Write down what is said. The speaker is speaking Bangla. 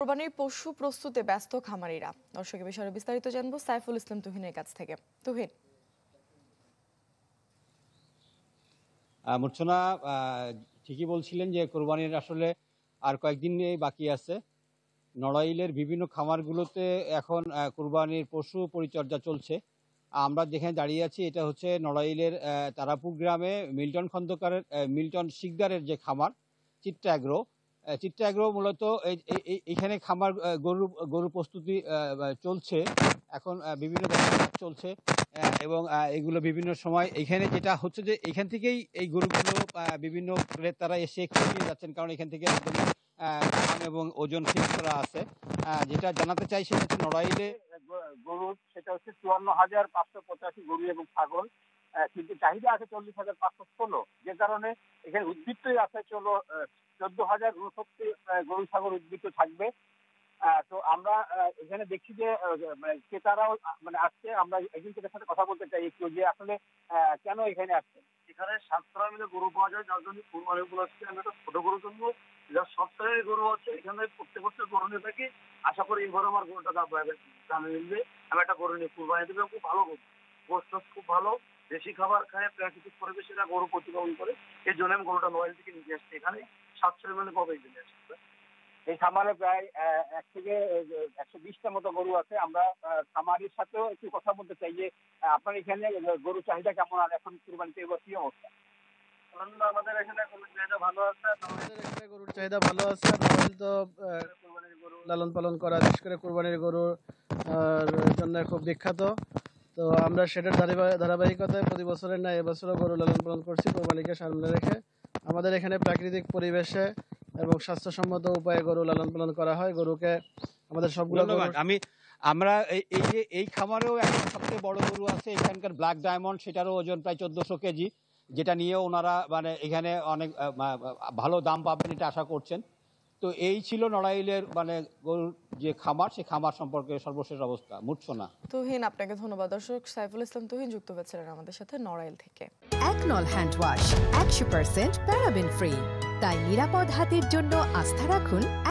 কোরবানির পশু প্রস্তুতে ব্যস্ত খামারিরা। দর্শকের বিষয়ে বিস্তারিত জানবো সাইফুল ইসলাম তুহিনের কাছ থেকে। তুহিন। মূর্ছনা ঠিকই বলছিলেন যে কোরবানির আসলে আর কয়েকদিন বাকি আছে। নড়াইলের বিভিন্ন খামারগুলোতে এখন কোরবানির পশু পরিচর্যা চলছে। আমরা যেখানে দাঁড়িয়ে আছি এটা হচ্ছে নড়াইলের তারাপুর গ্রামে মিল্টন শিকদারের যে খামার চিত্রা অ্যাগ্রো মূলত এইখানে খামার গরু প্রস্তুতি চলছে এখন বিভিন্ন চলছে এবং এগুলো বিভিন্ন সময় এখানে যেটা হচ্ছে যে এখান থেকেই এই গরুগুলো বিভিন্ন ক্রেতারা এসে কিনে নিয়ে যাচ্ছেন, কারণ এখান থেকে একদম দাম এবং ওজন ফিক্স করা আছে। যেটা জানাতে চাই সেটা হচ্ছে নড়াইলে গরু সেটা হচ্ছে 54,585 গরু এবং ছাগল, কিন্তু চাহিদা আছে 40,516, যে কারণে এখানে উদ্বৃত্তই আছে 14,069 গরু ছাগল উদ্বৃত্ত থাকবে। তো আমরা এখানে দেখছি যে ক্রেতারাও আসছে। আমরা একজন ক্রেতার সাথে কথা বলতে চাই একটু, যে আসলে কেন এখানে আসছে। এখানে 7 মিলে গরু পাওয়া যায়, যার জন্য কোরবানি উপলক্ষে আমি একটা ছোট গরু কিনবো, যার সপ্তাহে গরু আছে। এখানে প্রত্যেক বছর গরু নিয়ে থাকি, আশা করি এবার আমার গরুটা দামে মিলবে। আমি একটা গরু নিয়ে কোরবানি দেবে, খুব ভালো গরু, গোস্ত খুব ভালো, দেশি খাবার খায়, প্রাকৃতিক পরিবেশে গরু প্রতিপালন করে। এই জন্য আমি গরুটা নয়াল থেকে নিয়ে আসছি। এখানে 700 মিলে কবে চলে আসছে। এই খামারে প্রায় 1 থেকে 120টার মতো গরু আছে। আমরা খামারির সাথেও একটু কথা বলতে চাই যে আপনার এখানে গরু চাহিদা কেমন, আর এখন কুরবানিতে এবার কি অবস্থা? আমাদের এখানে গরুর চাহিদা ভালো আছে। গরুর চাহিদা ভালো আছে। তো লালন পালন করা, বিশেষ করে কোরবানির গরুর জন্য খুব বিখ্যাত। তো আমরা সেটার ধারাবাহিকতায় প্রতি বছরের ন্যায় এবছরও গরু লালন পালন করছি কোরবানিকে সামনে রেখে। আমাদের এখানে প্রাকৃতিক পরিবেশে এবং স্বাস্থ্যসম্মত উপায়ে গরু লালন পালন করা হয়। গরুকে আমাদের সবগুলো আমরা এই খামারেও একটা সবচেয়ে বড় গরু আছে এখানকার ব্ল্যাক ডায়মন্ড, সেটারও ওজন প্রায় 1400 কেজি, যেটা নিয়ে ওনারা এখানে অনেক ভালো দাম পাবেন এটা আশা করছেন। তো এই ছিল নড়াইলের গরুর যে খামার, সেই খামার সম্পর্কে সর্বশেষ অবস্থা। মূর্ছনা। তুহিন, আপনাকে ধন্যবাদ। দর্শক, সাইফুল ইসলাম তুহিন যুক্ত হয়েছিলেন আমাদের সাথে নড়াইল থেকে। একনল হ্যান্ড ওয়াশ 100% প্যারাবেন ফ্রি, তাই নিরাপদ হাতের জন্য আস্থা রাখুন